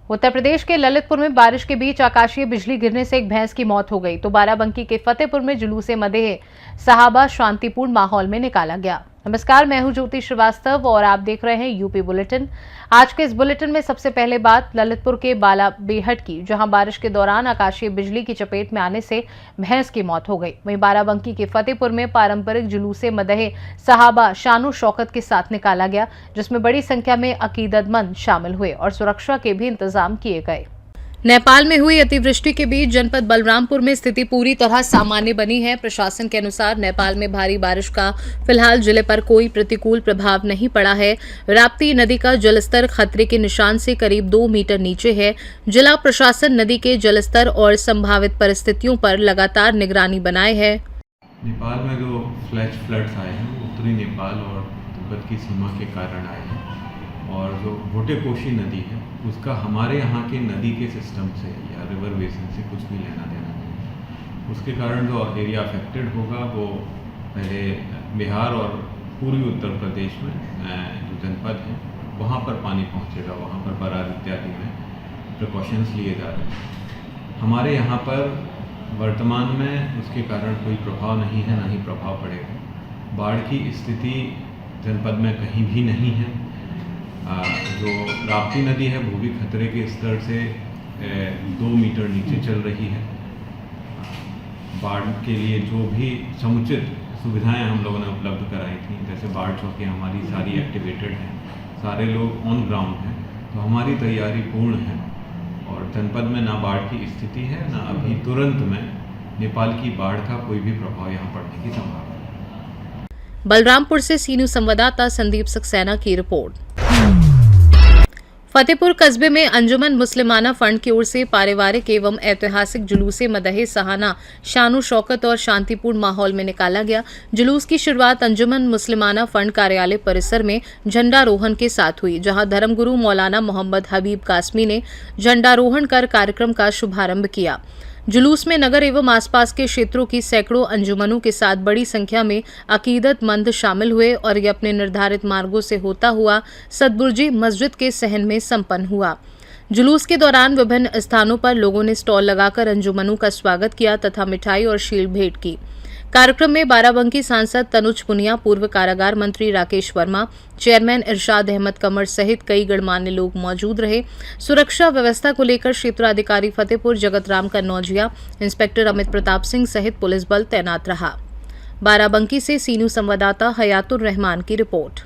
उत्तर प्रदेश के ललितपुर में बारिश के बीच आकाशीय बिजली गिरने से एक भैंस की मौत हो गई तो बाराबंकी के फतेहपुर में जुलूसे मदेह सहाबा शांतिपूर्ण माहौल में निकाला गया। नमस्कार, मैं हूं ज्योति श्रीवास्तव और आप देख रहे हैं यूपी बुलेटिन। आज के इस बुलेटिन में सबसे पहले बात ललितपुर के बाला बेहट की, जहां बारिश के दौरान आकाशीय बिजली की चपेट में आने से भैंस की मौत हो गई। वहीं बाराबंकी के फतेहपुर में पारंपरिक जुलूसे मदहे सहाबा शानो शौकत के साथ निकाला गया, जिसमें बड़ी संख्या में अकीदतमंद शामिल हुए और सुरक्षा के भी इंतजाम किए गए। नेपाल में हुई अतिवृष्टि के बीच जनपद बलरामपुर में स्थिति पूरी तरह सामान्य बनी है। प्रशासन के अनुसार नेपाल में भारी बारिश का फिलहाल जिले पर कोई प्रतिकूल प्रभाव नहीं पड़ा है। राप्ती नदी का जलस्तर खतरे के निशान से करीब 2 मीटर नीचे है। जिला प्रशासन नदी के जलस्तर और संभावित परिस्थितियों पर लगातार निगरानी बनाए है। नेपाल में जो फ्लैश फ्लड्स आए हैं वो उत्तरी नेपाल और तिब्बत की सीमा के कारण आए हैं और जो भोटे-कोशी नदी है उसका हमारे यहाँ के नदी के सिस्टम से या रिवर बेसिन से कुछ भी लेना देना नहीं। उसके कारण जो एरिया अफेक्टेड होगा वो पहले बिहार और पूर्वी उत्तर प्रदेश में जो जनपद हैं वहाँ पर पानी पहुँचेगा, वहाँ पर बरार इत्यादि में प्रिकॉशंस लिए जा रहे हैं। हमारे यहाँ पर वर्तमान में उसके कारण कोई प्रभाव नहीं है, ना ही प्रभाव पड़ेगा। बाढ़ की स्थिति जनपद में कहीं भी नहीं है। जो राप्ती नदी है वो भी खतरे के स्तर से 2 मीटर नीचे चल रही है। बाढ़ के लिए जो भी समुचित सुविधाएं हम लोगों ने उपलब्ध कराई थी, जैसे बाढ़ चौकी हमारी सारी एक्टिवेटेड हैं, सारे लोग ऑन ग्राउंड हैं, तो हमारी तैयारी पूर्ण है और जनपद में ना बाढ़ की स्थिति है, ना अभी तुरंत में नेपाल की बाढ़ का कोई भी प्रभाव यहाँ पड़ने की संभावना है। बलरामपुर से सीनू संवाददाता संदीप सक्सेना की रिपोर्ट। फतेहपुर कस्बे में अंजुमन मुस्लिमाना फंड की ओर से पारिवारिक एवं ऐतिहासिक जुलूसे मदहे सहाना शानो शौकत और शांतिपूर्ण माहौल में निकाला गया। जुलूस की शुरुआत अंजुमन मुस्लिमाना फंड कार्यालय परिसर में झंडारोहण के साथ हुई, जहां धर्मगुरु मौलाना मोहम्मद हबीब कासमी ने झंडारोहण कर कार्यक्रम का शुभारंभ किया। जुलूस में नगर एवं आसपास के क्षेत्रों की सैकड़ों अंजुमनों के साथ बड़ी संख्या में अकीदतमंद शामिल हुए और ये अपने निर्धारित मार्गों से होता हुआ सतबुर्जी मस्जिद के सहन में संपन्न हुआ। जुलूस के दौरान विभिन्न स्थानों पर लोगों ने स्टॉल लगाकर अंजुमनों का स्वागत किया तथा मिठाई और शील्ड भेंट की। कार्यक्रम में बाराबंकी सांसद तनुज पुनिया, पूर्व कारागार मंत्री राकेश वर्मा, चेयरमैन इरशाद अहमद कमर सहित कई गणमान्य लोग मौजूद रहे। सुरक्षा व्यवस्था को लेकर क्षेत्राधिकारी फतेहपुर जगत राम कन्नौजिया, इंस्पेक्टर अमित प्रताप सिंह सहित पुलिस बल तैनात रहा। बाराबंकी से सीनू संवाददाता हयातुर रहमान की रिपोर्ट।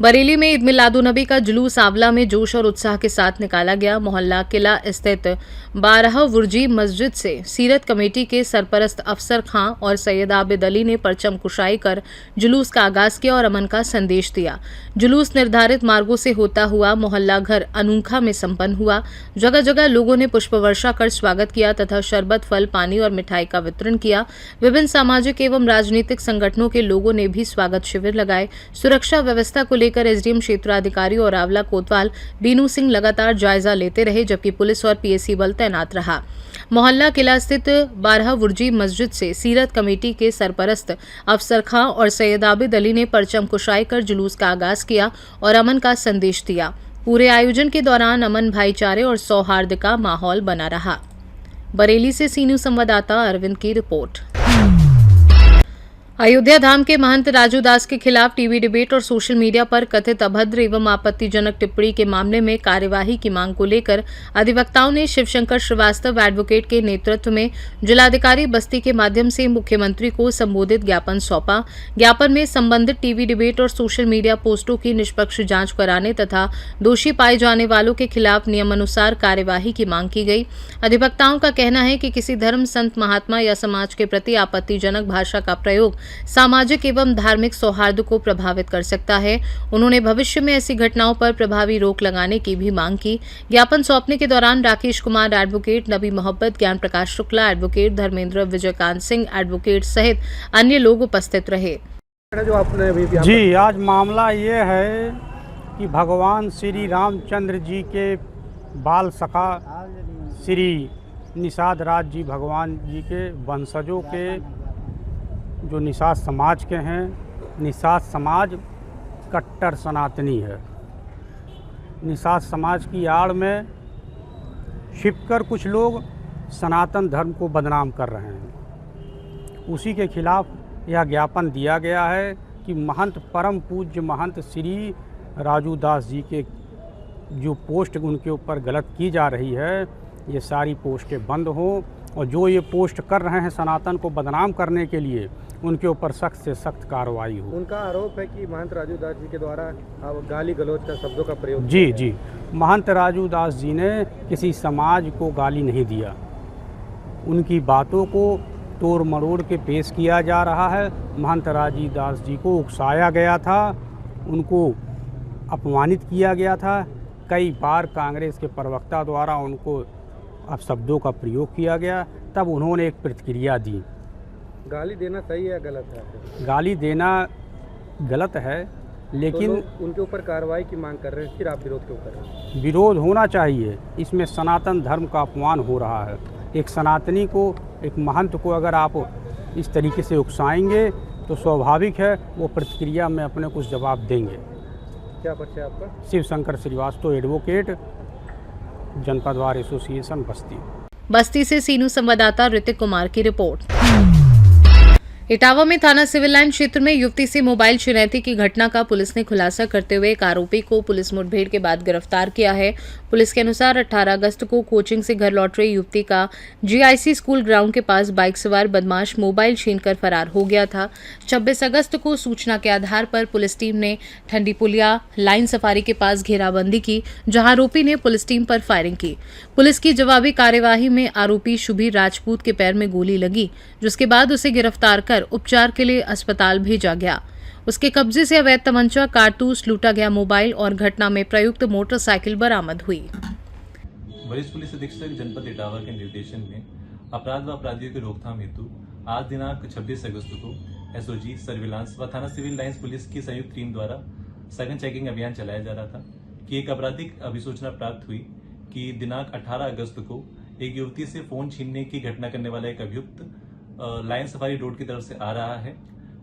बरेली में ईद मिलादुन्नबी का जुलूस आंवला में जोश और उत्साह के साथ निकाला गया। मोहल्ला किला स्थित 12 बुर्जी मस्जिद से सीरत कमेटी के सरपरस्त अफसर खां और सैयद आबिद अली ने परचम कुशाई कर जुलूस का आगाज किया और अमन का संदेश दिया। जुलूस निर्धारित मार्गों से होता हुआ मोहल्ला घर अनूखा में संपन्न हुआ। जगह जगह लोगों ने पुष्प वर्षा कर स्वागत किया तथा शरबत, फल, पानी और मिठाई का वितरण किया। विभिन्न सामाजिक एवं राजनीतिक संगठनों के लोगों ने भी स्वागत शिविर लगाए। सुरक्षा व्यवस्था को लेकर एसडीएम क्षेत्राधिकारी और आंवला कोतवाल बीनू सिंह लगातार जायजा लेते रहे, जबकि पुलिस और पीएसी बल तैनात रहा। मोहल्ला किला स्थित 12 बुर्जी मस्जिद से सीरत कमेटी के सरपरस्त अफसर खां और सैयद आबिद अली ने परचम कुशाई कर जुलूस का आगाज किया और अमन का संदेश दिया। पूरे आयोजन के दौरान अमन, भाईचारे और सौहार्द का माहौल बना रहा। बरेली से सीनू संवाददाता अरविंद की रिपोर्ट। अयोध्या धाम के महंत राजू दास के खिलाफ टीवी डिबेट और सोशल मीडिया पर कथित अभद्र एवं आपत्तिजनक टिप्पणी के मामले में कार्यवाही की मांग को लेकर अधिवक्ताओं ने शिवशंकर श्रीवास्तव एडवोकेट के नेतृत्व में जिलाधिकारी बस्ती के माध्यम से मुख्यमंत्री को संबोधित ज्ञापन सौंपा। ज्ञापन में संबंधित टीवी डिबेट और सोशल मीडिया पोस्टों की निष्पक्ष जांच कराने तथा दोषी पाए जाने वालों के खिलाफ नियमानुसार कार्यवाही की मांग की गई। अधिवक्ताओं का कहना है कि किसी धर्म, संत, महात्मा या समाज के प्रति आपत्तिजनक भाषा का प्रयोग सामाजिक एवं धार्मिक सौहार्द को प्रभावित कर सकता है। उन्होंने भविष्य में ऐसी घटनाओं पर प्रभावी रोक लगाने की भी मांग की। ज्ञापन सौंपने के दौरान राकेश कुमार एडवोकेट, नबी मोहब्बत, ज्ञान प्रकाश शुक्ला एडवोकेट, धर्मेंद्र, विजयकांत सिंह एडवोकेट सहित अन्य लोग उपस्थित रहे। जो आपने जी, आज मामला ये है कि भगवान श्री रामचंद्र जी के बाल सखा श्री निषाद राज जी भगवान जी के वंशजों के जो निषाद समाज के हैं, निषाद समाज कट्टर सनातनी है। निषाद समाज की आड़ में छिपकर कुछ लोग सनातन धर्म को बदनाम कर रहे हैं। उसी के खिलाफ यह ज्ञापन दिया गया है कि महंत परम पूज्य महंत श्री राजू दास जी के जो पोस्ट उनके ऊपर गलत की जा रही है, ये सारी पोस्टें बंद हों और जो ये पोस्ट कर रहे हैं सनातन को बदनाम करने के लिए, उनके ऊपर सख्त से सख्त कार्रवाई हो। उनका आरोप है कि महंत राजू दास जी के द्वारा गाली गलौज का शब्दों का प्रयोग जी महंत राजू दास जी ने किसी समाज को गाली नहीं दिया। उनकी बातों को तोड़ मरोड़ के पेश किया जा रहा है। महंत राजू दास जी को उकसाया गया था, उनको अपमानित किया गया था। कई बार कांग्रेस के प्रवक्ता द्वारा उनको अपशब्दों का प्रयोग किया गया, तब उन्होंने एक प्रतिक्रिया दी। गाली देना सही है या गलत है? गाली देना गलत है, लेकिन तो उनके ऊपर कार्रवाई की मांग कर रहे हैं, फिर आप विरोध क्यों कर रहे हैं? विरोध होना चाहिए। इसमें सनातन धर्म का अपमान हो रहा है। एक सनातनी को, एक महंत को अगर आप इस तरीके से उकसाएंगे तो स्वाभाविक है वो प्रतिक्रिया में अपने कुछ जवाब देंगे। क्या परिचय आपका? शिव शंकर श्रीवास्तव, एडवोकेट, जनपद वार एसोसिएशन बस्ती से सीनू संवाददाता ऋतिक कुमार की रिपोर्ट। इटावा में थाना सिविल लाइन क्षेत्र में युवती से मोबाइल छिनैती की घटना का पुलिस ने खुलासा करते हुए एक आरोपी को पुलिस मुठभेड़ के बाद गिरफ्तार किया है। पुलिस के अनुसार 18 अगस्त को कोचिंग से घर लौट रही युवती का जीआईसी स्कूल ग्राउंड के पास बाइक सवार बदमाश मोबाइल छीनकर फरार हो गया था। 26 अगस्त को सूचना के आधार पर पुलिस टीम ने ठंडी पुलिया लाइन सफारी के पास घेराबंदी की, जहां आरोपी ने पुलिस टीम पर फायरिंग की। पुलिस की जवाबी कार्यवाही में आरोपी शुभीर राजपूत के पैर में गोली लगी, जिसके बाद उसे गिरफ्तार कर उपचार के लिए अस्पताल भेजा गया। उसके कब्जे से अवैध तमंचा, कारतूस, लूटा गया मोबाइल और घटना में प्रयुक्त मोटरसाइकिल बरामद हुई। वरिष्ठ पुलिस अधीक्षक जनपद इटावा के निर्देशन में अपराध व अपराधियों की रोकथाम हेतु आज दिनांक 26 अगस्त को एसओजी, सर्विलांस व थाना सिविल लाइंस पुलिस की संयुक्त टीम द्वारा सघन चेकिंग अभियान चलाया जा रहा था कि एक आपराधिक अभिसूचना प्राप्त हुई कि दिनांक 18 अगस्त को एक युवती से फोन छीनने की घटना करने वाला एक अभियुक्त लाइन सफारी रोड की तरफ से आ रहा है।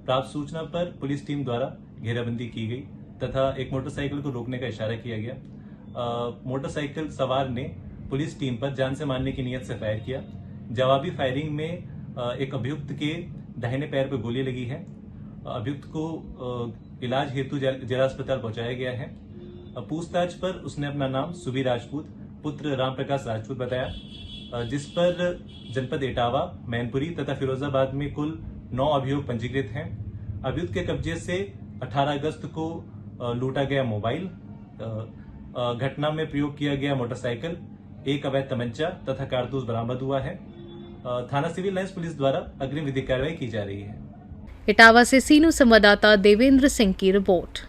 प्राप्त सूचना पर पुलिस टीम द्वारा घेराबंदी की गई तथा एक मोटरसाइकिल को रोकने का इशारा किया गया। मोटरसाइकिल सवार ने पुलिस टीम पर जान से मारने की नीयत से फायर किया। जवाबी फायरिंग में एक अभियुक्त के दाहिने पैर पर गोली लगी है। अभियुक्त को इलाज हेतु जिला अस्पताल पहुंचाया गया है। पूछताछ पर उसने अपना नाम सुबीर राजपूत पुत्र रामप्रकाश राजपूत बताया, जिस पर जनपद इटावा, मैनपुरी तथा फिरोजाबाद में कुल 9 अभियोग पंजीकृत हैं। अभियुक्त के कब्जे से 18 अगस्त को लूटा गया मोबाइल, घटना में प्रयोग किया गया मोटरसाइकिल, एक अवैध तमंचा तथा कारतूस बरामद हुआ है। थाना सिविल लाइंस पुलिस द्वारा अग्रिम विधिक कार्रवाई की जा रही है। इटावा से सीनू संवाददाता देवेंद्र सिंह की रिपोर्ट।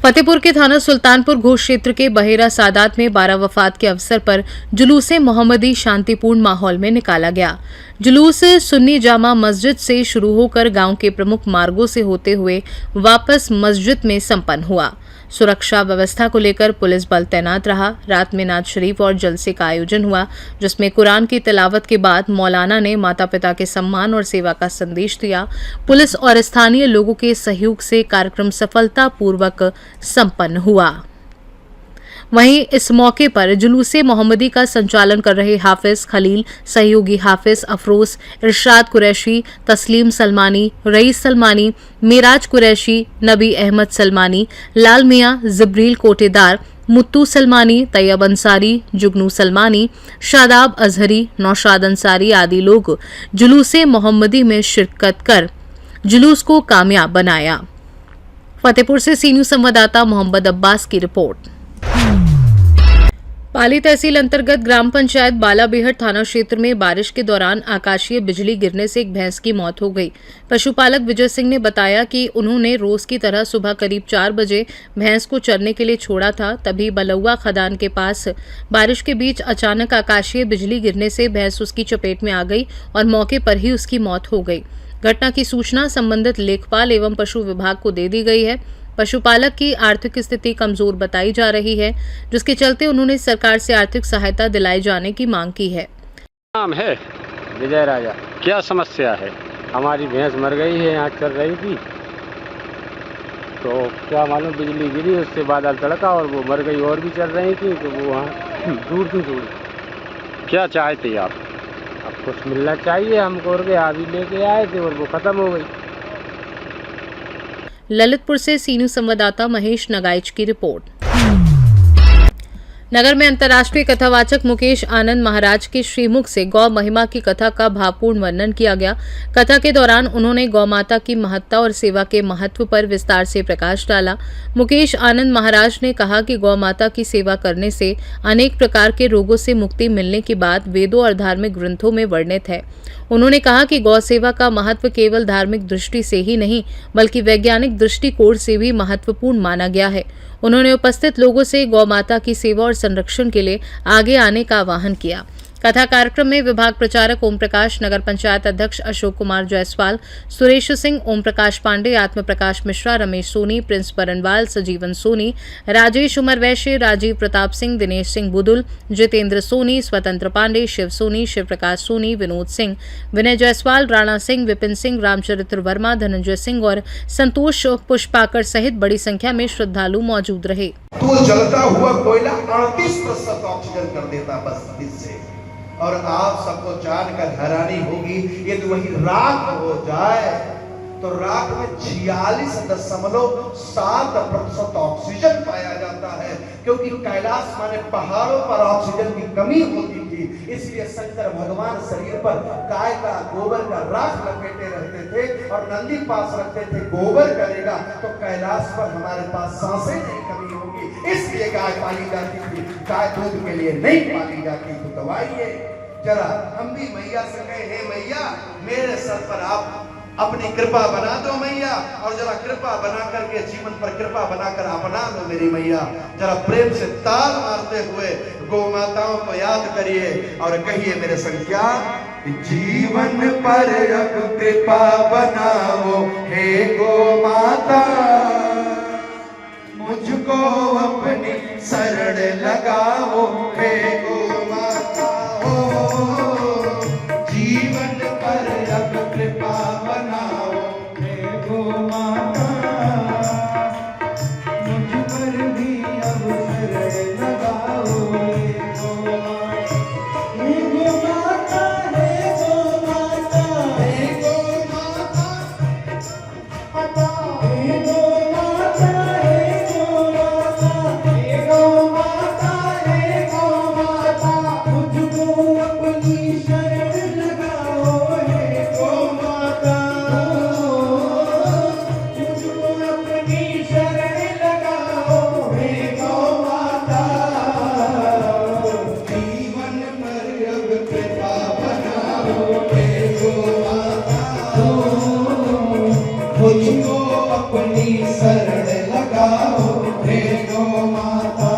फतेहपुर के थाना सुल्तानपुर घोष क्षेत्र के बहेरा सादात में 12 वफात के अवसर पर जुलूसे मोहम्मदी शांतिपूर्ण माहौल में निकाला गया। जुलूस सुन्नी जामा मस्जिद से शुरू होकर गांव के प्रमुख मार्गों से होते हुए वापस मस्जिद में संपन्न हुआ। सुरक्षा व्यवस्था को लेकर पुलिस बल तैनात रहा। रात में नात शरीफ और जलसे का आयोजन हुआ, जिसमें कुरान की तिलावत के बाद मौलाना ने माता पिता के सम्मान और सेवा का संदेश दिया। पुलिस और स्थानीय लोगों के सहयोग से कार्यक्रम सफलतापूर्वक संपन्न हुआ। वहीं इस मौके पर जुलूसे मोहम्मदी का संचालन कर रहे हाफिज खलील, सहयोगी हाफिज अफरोज, इरशाद कुरैशी, तस्लीम सलमानी, रईस सलमानी, मिराज कुरैशी, नबी अहमद सलमानी, लाल मियां, जिब्रील कोटेदार, मुत्तू सलमानी, तैयब अंसारी, जुगनू सलमानी, शादाब अजहरी, नौशाद अंसारी आदि लोग जुलूसे मोहम्मदी में शिरकत कर जुलूस को कामयाब बनाया। फतेहपुर से सीनियर संवाददाता मोहम्मद अब्बास की रिपोर्ट। पाली तहसील अंतर्गत ग्राम पंचायत बालाबेहट थाना क्षेत्र में बारिश के दौरान आकाशीय बिजली गिरने से एक भैंस की मौत हो गई। पशुपालक विजय सिंह ने बताया कि उन्होंने रोज की तरह सुबह करीब 4 बजे भैंस को चरने के लिए छोड़ा था, तभी बलौआ खदान के पास बारिश के बीच अचानक आकाशीय बिजली गिरने से भैंस उसकी चपेट में आ गई और मौके पर ही उसकी मौत हो गई। घटना की सूचना संबंधित लेखपाल एवं पशु विभाग को दे दी गई है। पशुपालक की आर्थिक स्थिति कमजोर बताई जा रही है, जिसके चलते उन्होंने सरकार से आर्थिक सहायता दिलाए जाने की मांग की है। नाम है विजय राजा। क्या समस्या है? हमारी भैंस मर गई है, यहाँ चल रही थी तो क्या मालूम बिजली गिरी, उससे बादल तड़का और वो मर गई। और भी चल रही थी तो वो वहाँ दूर थी दूर। क्या चाहते आप? अब कुछ मिलना चाहिए हमको। और अभी लेके आए थे और वो ख़त्म हो गई। ललितपुर से सीनू संवाददाता महेश नगाइच की रिपोर्ट। नगर में अंतर्राष्ट्रीय कथावाचक मुकेश आनंद महाराज के श्रीमुख से गौ महिमा की कथा का भावपूर्ण वर्णन किया गया। कथा के दौरान उन्होंने गौ माता की महत्ता और सेवा के महत्व पर विस्तार से प्रकाश डाला। मुकेश आनंद महाराज ने कहा कि गौ माता की सेवा करने से अनेक प्रकार के रोगों से मुक्ति मिलने की बात वेदों और धार्मिक ग्रंथों में वर्णित है। उन्होंने कहा कि गौ सेवा का महत्व केवल धार्मिक दृष्टि से ही नहीं बल्कि वैज्ञानिक दृष्टिकोण से भी महत्वपूर्ण माना गया है। उन्होंने उपस्थित लोगों से गौ माता की सेवा और संरक्षण के लिए आगे आने का आह्वान किया। कथा कार्यक्रम में विभाग प्रचारक ओम प्रकाश, नगर पंचायत अध्यक्ष अशोक कुमार जायसवाल, सुरेश सिंह, ओम प्रकाश पांडे, आत्म प्रकाश मिश्रा, रमेश सोनी, प्रिंस बरनवाल, सजीवन सोनी, राजेश उमर वैश्य, राजीव प्रताप सिंह, दिनेश सिंह बुदुल, जितेंद्र सोनी, स्वतंत्र पांडे, शिव सोनी, शिव प्रकाश सोनी, विनोद सिंह, विनय जायसवाल, राणा सिंह, विपिन सिंह, रामचरित्र वर्मा, धनंजय सिंह और संतोष पुष्पाकर सहित बड़ी संख्या में श्रद्धालु मौजूद रहे। तो जलता हुआ कोयला 38% ऑक्सीजन कर देता बस इससे। और आप सबको जानकर हैरानी होगी, यदि वही राख हो जाए तो राख में 46.7% ऑक्सीजन पाया जाता है, क्योंकि कैलाश माने पहाड़ों पर ऑक्सीजन की कमी होती थी। इसलिए शंकर भगवान शरीर पर गाय का गोबर का राख लपेटे रहते थे और नंदी पास रखते थे, गोबर करेगा तो कैलाश पर हमारे पास सांसें नहीं कमी होगी। इसलिए गाय पाली जाती थी, गाय दूध के लिए नहीं पाली जाती थी। तो आइए जरा हम भी मैया से कहे, हे मैया मेरे सर पर आप अपनी कृपा बना दो मैया, और जरा कृपा बना करके जीवन पर कृपा बनाकर अपना दो मेरी मैया। जरा प्रेम से ताल मारते हुए गौ माताओं को याद करिए और कहिए मेरे संग क्या? जीवन पर अब कृपा बनाओ हे गौ माता, मुझको अपनी शरण लगाओ हे गौ माता। जीवन पर अब कृपा बनाओ हे गौ माता, मुझ पर भी अब शरण लगाओ हे गौ माता। हे गौ माता, हे गौ माता, हे गौ माता, हे गौ माता, हे गौ माता, हे गौ माता, हे गौ माता, मुझको अपनी शरण लगाओ हे गौ माता, मुझको अपनी शरण लगाओ हे गौ माता। जीवन पर अब कृपा बनाओ हे गौ माता, मुझको अपनी शरण लगाओ हे गौ माता।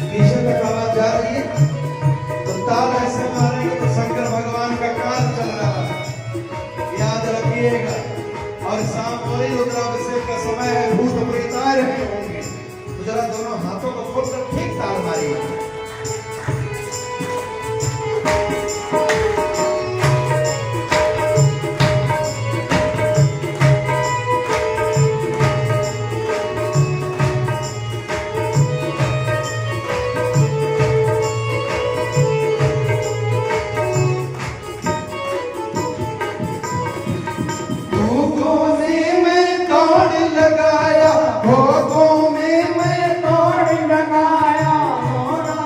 पीछे तक आवाज जा रही है तो ताल ऐसे मारेंगे तो शंकर भगवान का काल चल रहा है, याद रखिएगा। और शाम हो रही रुद्राभिषेक का समय है, भूत प्रेत आ रहे होंगे, तो जरा दोनों हाथों को खोलकर ठीक ताल मारिए। भोगों में मैं दौड़ लगाया, भोगों में मैं दौड़ लगाया, मोरा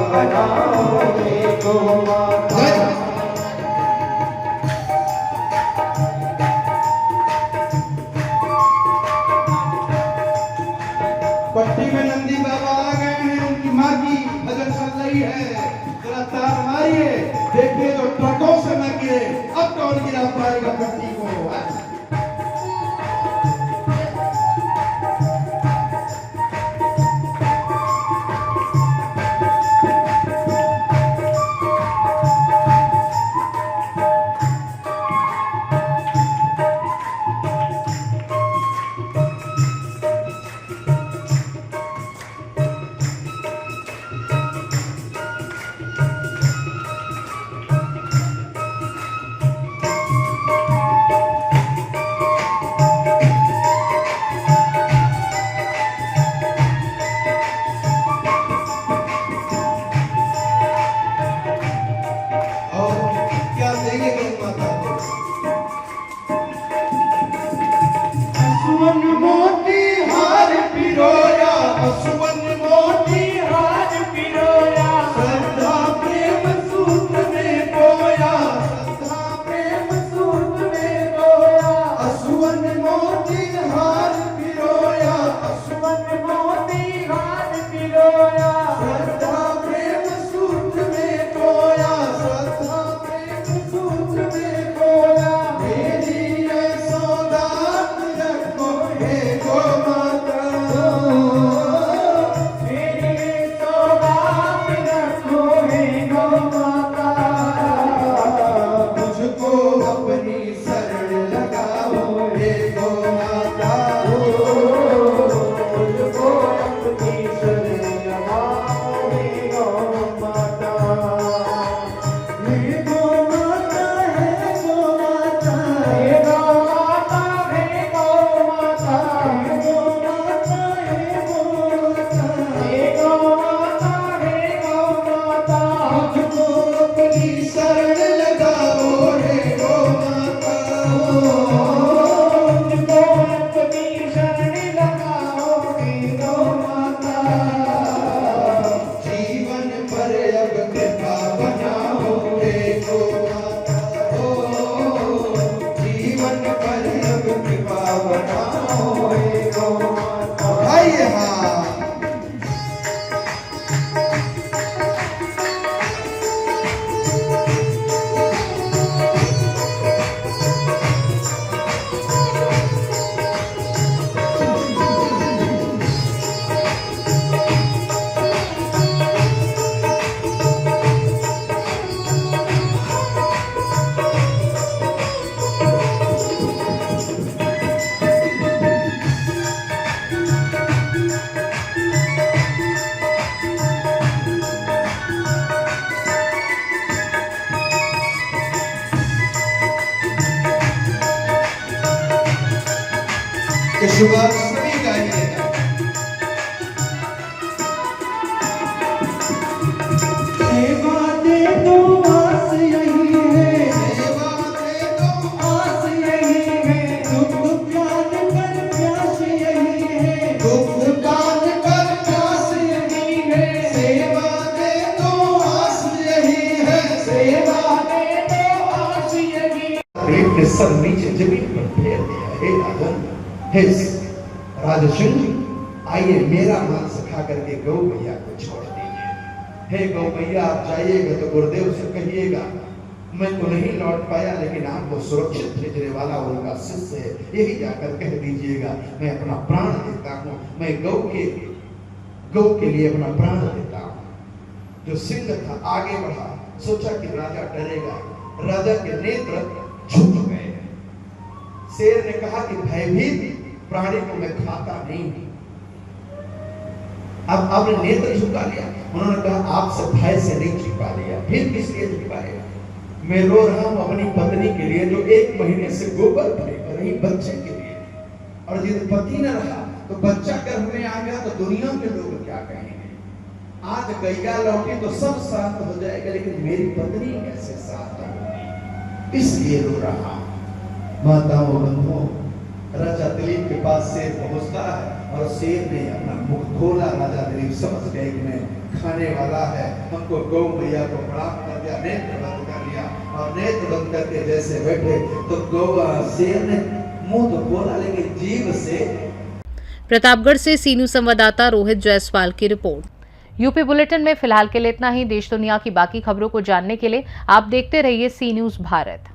बनाओगे गौ माता। पट्टी में नंदी बाबा आ गए हैं, उनकी माँ की भजन चल रही है। जरा तार मारिए, देखिए जो ट्रकों से न गिरे, अब कौन गिरा पाएगा पट्टी को। शुरुआत सभी गाइएगा। सेवा दे तो आस यही है, सेवा दे तो आस यही है, दुख कान कर प्यास यही है, दुख कान कर प्यास यही है, सेवा दे तो आस यही है, सेवा दे तो आस यही है। प्रेम ने सर नीचे जमीन पर फेर दिया। हे राजन, हे राजसिंह, आइए मेरा मांस खा करके गौ मैया को छोड़ दीजिए। हे गौ मैया, आप जाइएगा तो गुरुदेव से कहिएगा मैं तो नहीं लौट पाया, लेकिन आपको सुरक्षित भेजने वाला उनका शिष्य है, यही जाकर कह दीजिएगा मैं अपना प्राण देता हूँ, मैं गौ के लिए अपना प्राण देता हूँ। जो सिंह था आगे बढ़ा, सोचा कि राजा डरेगा, राजा के नेत्र झुक गए। शेर ने कहा कि भयभीत प्राणी को मैं खाता नहीं। अब आपने नेत्र झुका लिया, उन्होंने कहा आपसे भय से नहीं छिपा लिया, फिर किस लिए छिपाएगा? मैं रो रहा हूं अपनी पत्नी के लिए जो 1 महीने से गोबर भरे कर रही, बच्चे के लिए, और यदि पति न रहा तो बच्चा गर्भ में आ गया तो दुनिया के लोग क्या कहेंगे? आज गैया लौटी तो सब शांत हो जाएगा, लेकिन मेरी पत्नी कैसे शांत होगी? इसलिए रो रहा हूं। माताओं बंधुओं, राजा दिलीप के पास शेर पहुंचता है और शेर ने अपना मुख खोला। राजा दिलीप समझ गए कि मैं खाने वाला है। हमको गौ मैया को प्रणाम कर दिया, नेत्र बंद कर लिया और नेत्र बंद करके जैसे बैठे तो गौ शेर ने मुंह तो खोला लेकिन जीभ से। प्रतापगढ़ से सीनू संवाददाता रोहित जायसवाल की रिपोर्ट। यूपी बुलेटिन में फिलहाल के लिए इतना ही। देश दुनिया की बाकी खबरों को जानने के लिए आप देखते रहिए सी न्यूज़ भारत।